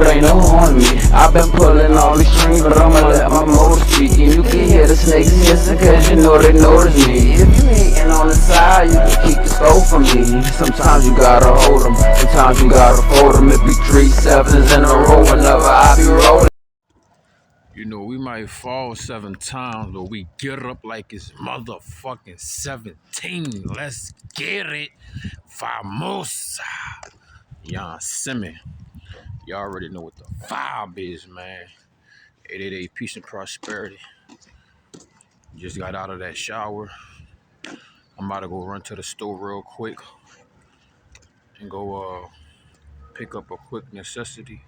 it ain't no harm me. I've been pulling all these strings, but I'ma let my motor speak. And you can hear the snakes hissing, cause you know they notice me. If you hating on the side, you can keep the scope from me. Sometimes you gotta hold them, sometimes you gotta fold them. It be 3 sevens in a row whenever I be rolling. You know, we might fall 7 times, but we get up like it's motherfucking 17. Let's get it. Famosa. Y'all see me. Y'all already know what the vibe is, man. 888 peace and prosperity. Just got out of that shower. I'm about to go run to the store real quick and go pick up a quick necessity.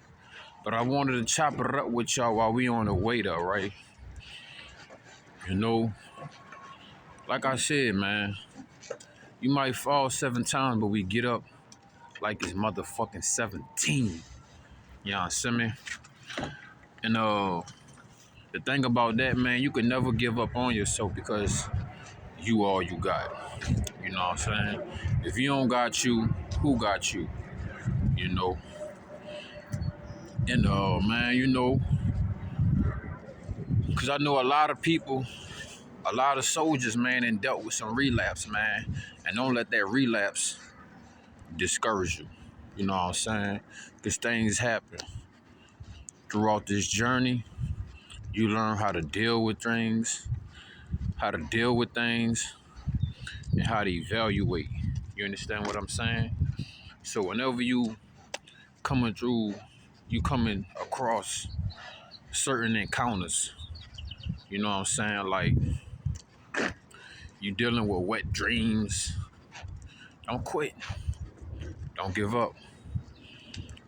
But I wanted to chop it up with y'all while we on the way though, right? You know, like I said, man, you might fall 7 times, but we get up like it's motherfucking 17. You know what I'm saying? And the thing about that, man, you can never give up on yourself because you all you got. You know what I'm saying? If you don't got you, who got you? You know? And man, you know, because I know a lot of people, a lot of soldiers, man, and dealt with some relapse, man. And don't let that relapse discourage you. You know what I'm saying? Because things happen. Throughout this journey, you learn how to deal with things, and how to evaluate. You understand what I'm saying? So whenever you coming across certain encounters, you know what I'm saying? Like, you dealing with wet dreams, don't quit. Don't give up.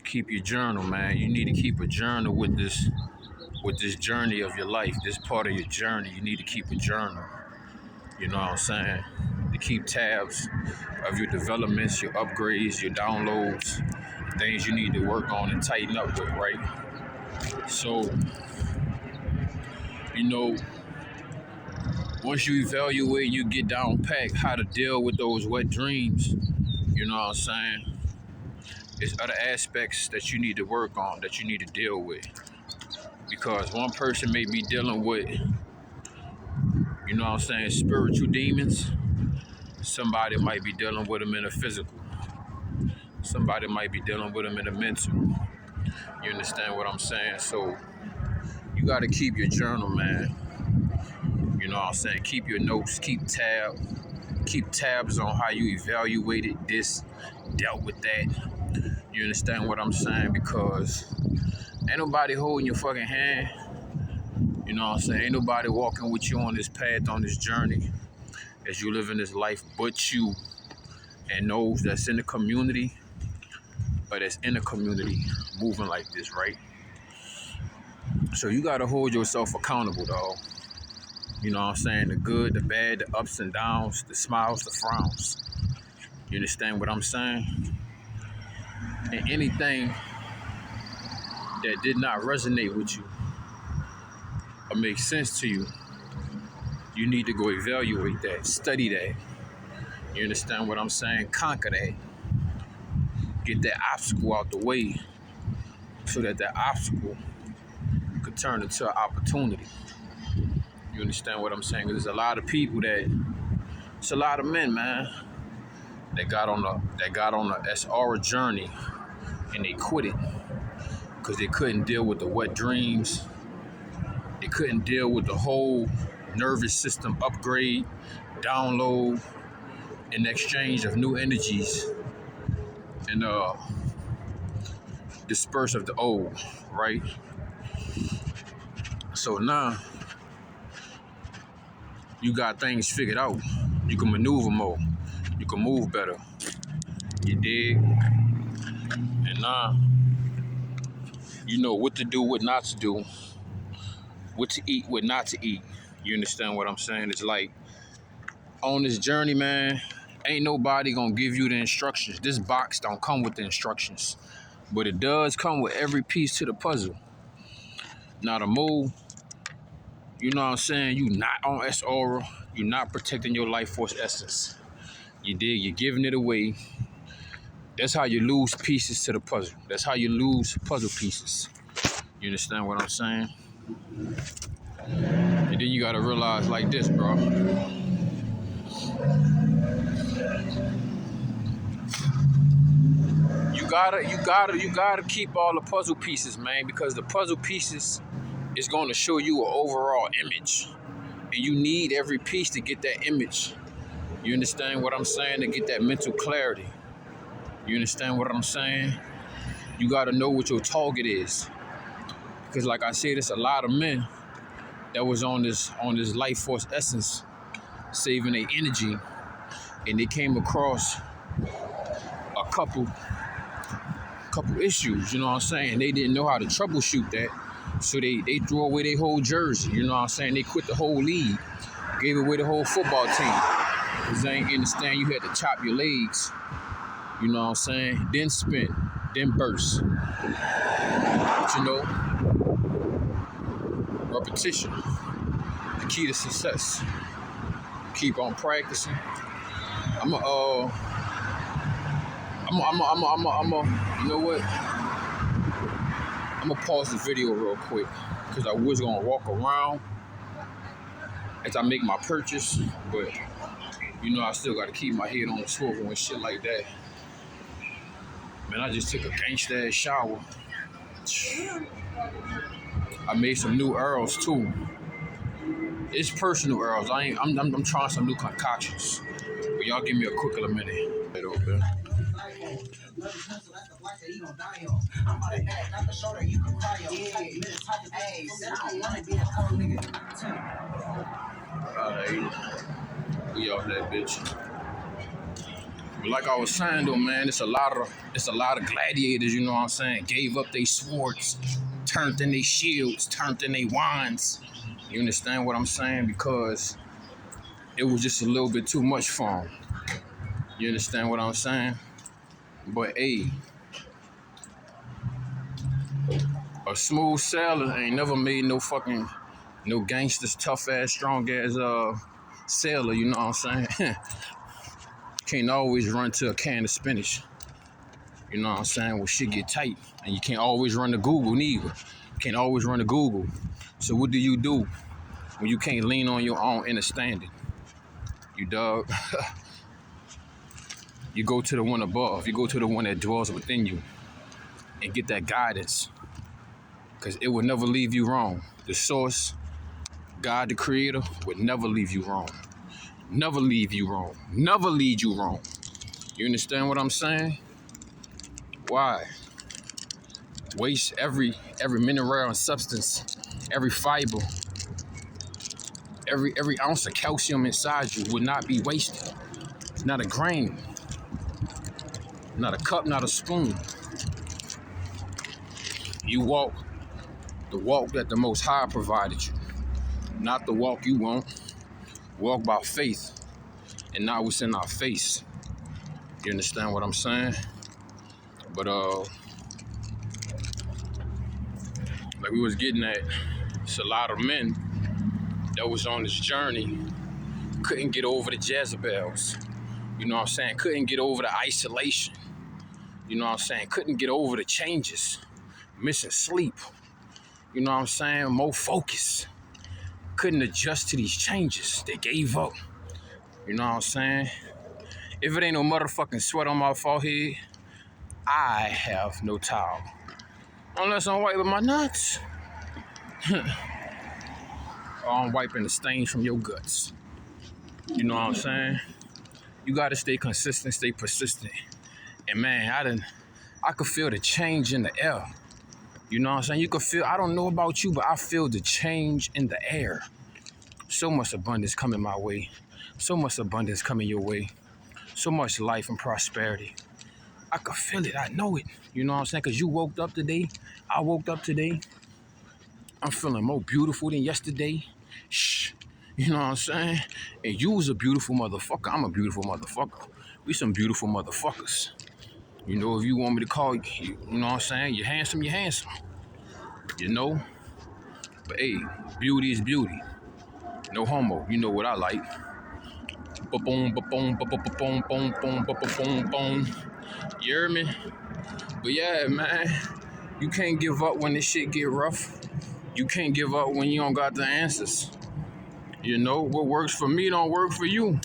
Keep your journal, man. You need to keep a journal with this journey of your life, this part of your journey. You need to keep a journal. You know what I'm saying? To keep tabs of your developments, your upgrades, your downloads, things you need to work on and tighten up with, right? So, you know, once you evaluate, you get down pat how to deal with those wet dreams, you know what I'm saying? There's other aspects that you need to work on, that you need to deal with. Because one person may be dealing with, you know what I'm saying, spiritual demons. Somebody might be dealing with them in a physical. Somebody might be dealing with them in a mental. You understand what I'm saying? So you got to keep your journal, man. You know what I'm saying? Keep your notes, keep tabs on how you evaluated this, dealt with that. You understand what I'm saying? Because ain't nobody holding your fucking hand. You know what I'm saying? Ain't nobody walking with you on this path, on this journey, as you live in this life, but you and those that's in the community, or that's in the community moving like this, right? So you got to hold yourself accountable, dog. You know what I'm saying? The good, the bad, the ups and downs, the smiles, the frowns. You understand what I'm saying? And anything that did not resonate with you or make sense to you, you need to go evaluate that, study that. You understand what I'm saying? Conquer that. Get that obstacle out the way so that obstacle could turn into an opportunity. You understand what I'm saying? There's a lot of people it's a lot of men, man, that got on the SR journey and they quit it because they couldn't deal with the wet dreams. They couldn't deal with the whole nervous system upgrade, download, and exchange of new energies and disperse of the old, right? So now you got things figured out. You can maneuver more. You can move better. You dig? And now you know what to do, what not to do, what to eat, what not to eat. You understand what I'm saying? It's like on this journey, man, ain't nobody gonna give you the instructions. This box don't come with the instructions, but it does come with every piece to the puzzle. Now the move, you know what I'm saying? You not on S-Aura. You're not protecting your life force essence. You dig? You're giving it away. That's how you lose pieces to the puzzle. That's how you lose puzzle pieces. You understand what I'm saying? And then you gotta realize like this, bro. You gotta keep all the puzzle pieces, man, because the puzzle pieces is gonna show you an overall image. And you need every piece to get that image. You understand what I'm saying? To get that mental clarity. You understand what I'm saying? You gotta know what your target is. Because like I said, it's a lot of men that was on this life force essence, saving their energy, and they came across a couple issues, you know what I'm saying? They didn't know how to troubleshoot that, so they threw away their whole jersey, you know what I'm saying? They quit the whole league, gave away the whole football team, because they ain't understand you had to chop your legs, you know what I'm saying? Then spin, then burst. But you know, repetition, the key to success. Keep on practicing. You know what? I'm gonna pause the video real quick because I was gonna walk around as I make my purchase, but you know I still gotta keep my head on the swivel and shit like that. Man, I just took a gangsta ass shower. I made some new Earls too. It's personal Earls. I'm trying some new concoctions. But y'all give me a quick little minute. Okay. Alright. We off that bitch. But like I was saying though, man, it's a lot of gladiators, you know what I'm saying? Gave up their swords, turned in their shields, turned in their wands. You understand what I'm saying? Because it was just a little bit too much for them. You understand what I'm saying? But hey, a smooth sailor ain't never made no gangsters, tough ass, strong ass sailor, you know what I'm saying? Can't always run to a can of spinach. You know what I'm saying? When shit get tight. And you can't always run to Google neither. Can't always run to Google. So what do you do when you can't lean on your own understanding? You dog. You go to the one above. You go to the one that dwells within you and get that guidance. Because it will never leave you wrong. The source, God the creator, would never leave you wrong. Never leave you wrong. Never lead you wrong. You understand what I'm saying? Why? Waste every mineral and substance, every fiber, every ounce of calcium inside you would not be wasted. It's not a grain, not a cup, not a spoon. You walk the walk that the Most High provided you, not the walk you want. Walk by faith and not what's in our face. You understand what I'm saying? But like we was getting at, it's a lot of men that was on this journey, couldn't get over the Jezebels. You know what I'm saying? Couldn't get over the isolation. You know what I'm saying? Couldn't get over the changes. Missing sleep. You know what I'm saying? More focus. Couldn't adjust to these changes. They gave up. You know what I'm saying? If it ain't no motherfucking sweat on my forehead, I have no towel. Unless I'm wiping my nuts. Or I'm wiping the stains from your guts. You know what I'm saying? You gotta stay consistent, stay persistent. And man, I could feel the change in the air. You know what I'm saying? You could feel, I don't know about you, but I feel the change in the air. So much abundance coming my way. So much abundance coming your way. So much life and prosperity. I could feel it. I know it. You know what I'm saying? Because you woke up today. I woke up today. I'm feeling more beautiful than yesterday. Shh. You know what I'm saying? And you was a beautiful motherfucker. I'm a beautiful motherfucker. We some beautiful motherfuckers. You know, if you want me to call you, you know what I'm saying? You're handsome, you're handsome. You know? But hey, beauty is beauty. No homo. You know what I like. Ba-boom, ba-boom, ba-boom, ba-boom, boom, boom, ba-boom, boom. You hear me? But yeah, man, you can't give up when this shit get rough. You can't give up when you don't got the answers. You know, what works for me don't work for you.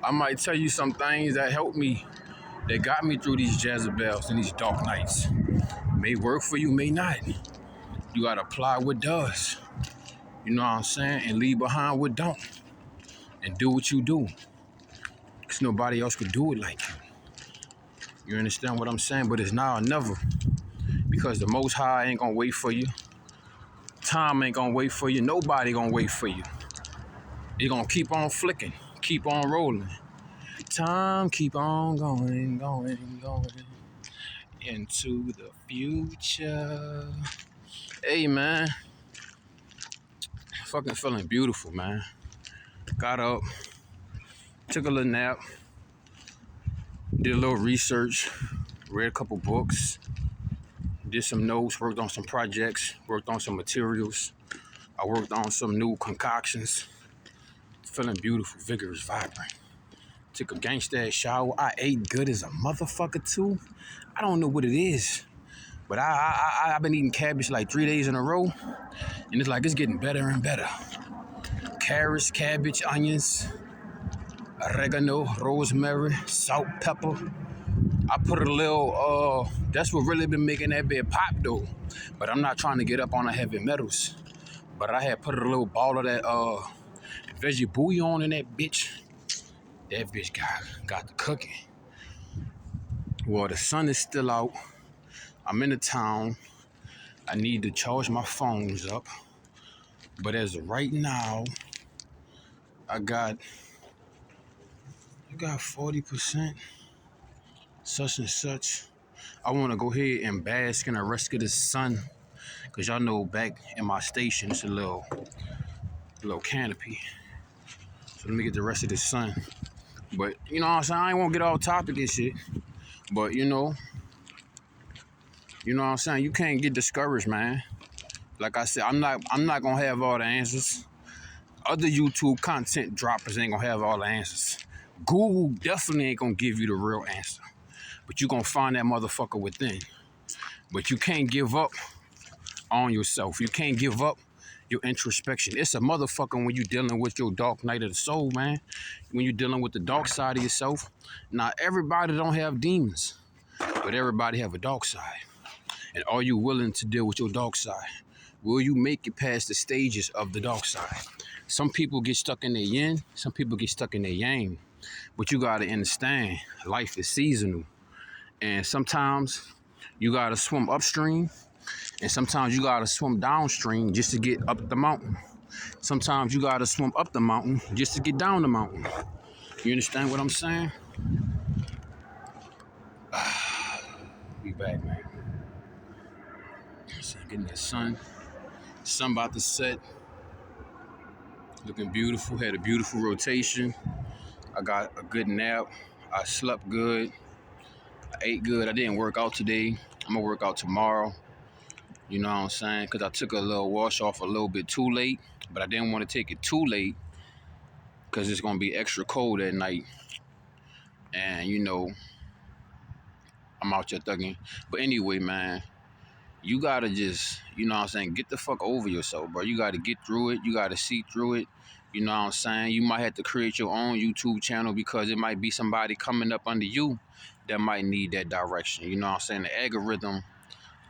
I might tell you some things that helped me, that got me through these Jezebels and these dark nights. May work for you, may not. You gotta apply what does. You know what I'm saying? And leave behind what don't. And do what you do. Because nobody else could do it like you. You understand what I'm saying? But it's now or never. Because the Most High ain't gonna wait for you. Time ain't gonna wait for you. Nobody gonna wait for you. You're gonna keep on flicking. Keep on rolling. Time keep on going, going, going into the future. Hey, man. Fucking feeling beautiful, man. Got up, took a little nap, did a little research, read a couple books, did some notes, worked on some projects, worked on some materials. I worked on some new concoctions. Feeling beautiful, vigorous, vibrant. Took a gangsta shower. I ate good as a motherfucker too. I don't know what it is, but I've been eating cabbage like 3 days in a row, and it's like it's getting better and better. Carrots, cabbage, onions, oregano, rosemary, salt, pepper. I put a little, that's what really been making that bit pop though. But I'm not trying to get up on the heavy metals. But I had put a little ball of that veggie bouillon in that bitch. That bitch got the cooking. Well, the sun is still out. I'm in the town. I need to charge my phones up. But as of right now, I got 40%, such and such. I want to go ahead and bask in the rest of the sun. Because y'all know back in my station, it's a little canopy. So let me get the rest of the sun. But, you know what I'm saying? I ain't want to get off topic and shit. But, you know what I'm saying? You can't get discouraged, man. Like I said, I'm not going to have all the answers. Other YouTube content droppers ain't going to have all the answers. Google definitely ain't going to give you the real answer. But you going to find that motherfucker within. But you can't give up on yourself. You can't give up your introspection. It's a motherfucker when you dealing with your dark night of the soul, man. When you're dealing with the dark side of yourself. Now, everybody don't have demons, but everybody have a dark side. And are you willing to deal with your dark side? Will you make it past the stages of the dark side? Some people get stuck in their yin, some people get stuck in their yang. But you gotta understand, life is seasonal. And sometimes you gotta swim upstream, and sometimes you gotta swim downstream just to get up the mountain. Sometimes you gotta swim up the mountain just to get down the mountain. You understand what I'm saying? Be back, man. So getting that sun about to set. Looking beautiful, had a beautiful rotation. I got a good nap. I slept good. I ate good. I didn't work out today. I'm gonna work out tomorrow. You know what I'm saying? Because I took a little wash off a little bit too late, but I didn't want to take it too late because it's gonna be extra cold at night. And you know, I'm out here thugging. But anyway, man, you gotta just, you know what I'm saying, get the fuck over yourself, bro. You gotta get through it. You gotta see through it. You know what I'm saying? You might have to create your own YouTube channel because it might be somebody coming up under you that might need that direction. You know what I'm saying? The algorithm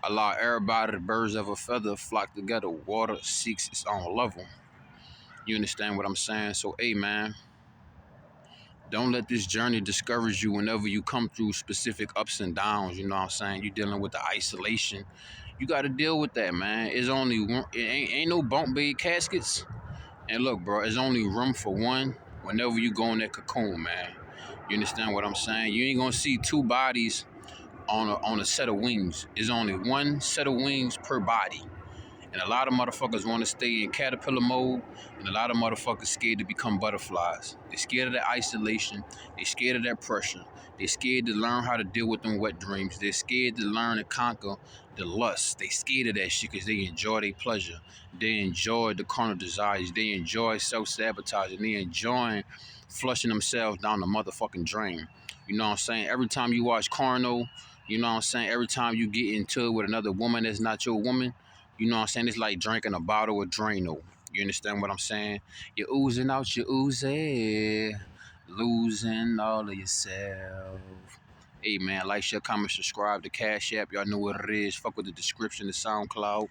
allow everybody, the birds of a feather, flock together. Water seeks its own level. You understand what I'm saying? So, hey, man, don't let this journey discourage you whenever you come through specific ups and downs. You know what I'm saying? You're dealing with the isolation. You got to deal with that, man. It's only one. It ain't no bunk bed caskets. And look, bro, there's only room for one whenever you go in that cocoon, man. You understand what I'm saying? You ain't gonna see two bodies on a set of wings. There's only one set of wings per body. And a lot of motherfuckers want to stay in caterpillar mode, and a lot of motherfuckers scared to become butterflies. They're scared of that isolation. They're scared of that pressure. They're scared to learn how to deal with them wet dreams. They're scared to learn to conquer the lust. They scared of that shit because they enjoy their pleasure. They enjoy the carnal desires. They enjoy self-sabotaging. They enjoy flushing themselves down the motherfucking drain. You know what I'm saying? Every time you watch Carno, you know what I'm saying? Every time you get into it with another woman that's not your woman, you know what I'm saying? It's like drinking a bottle of Drano. You understand what I'm saying? You're oozing out your oozy, losing all of yourself. Hey man, like, share, comment, subscribe to Cash App. Y'all know what it is. Fuck with the description, the SoundCloud.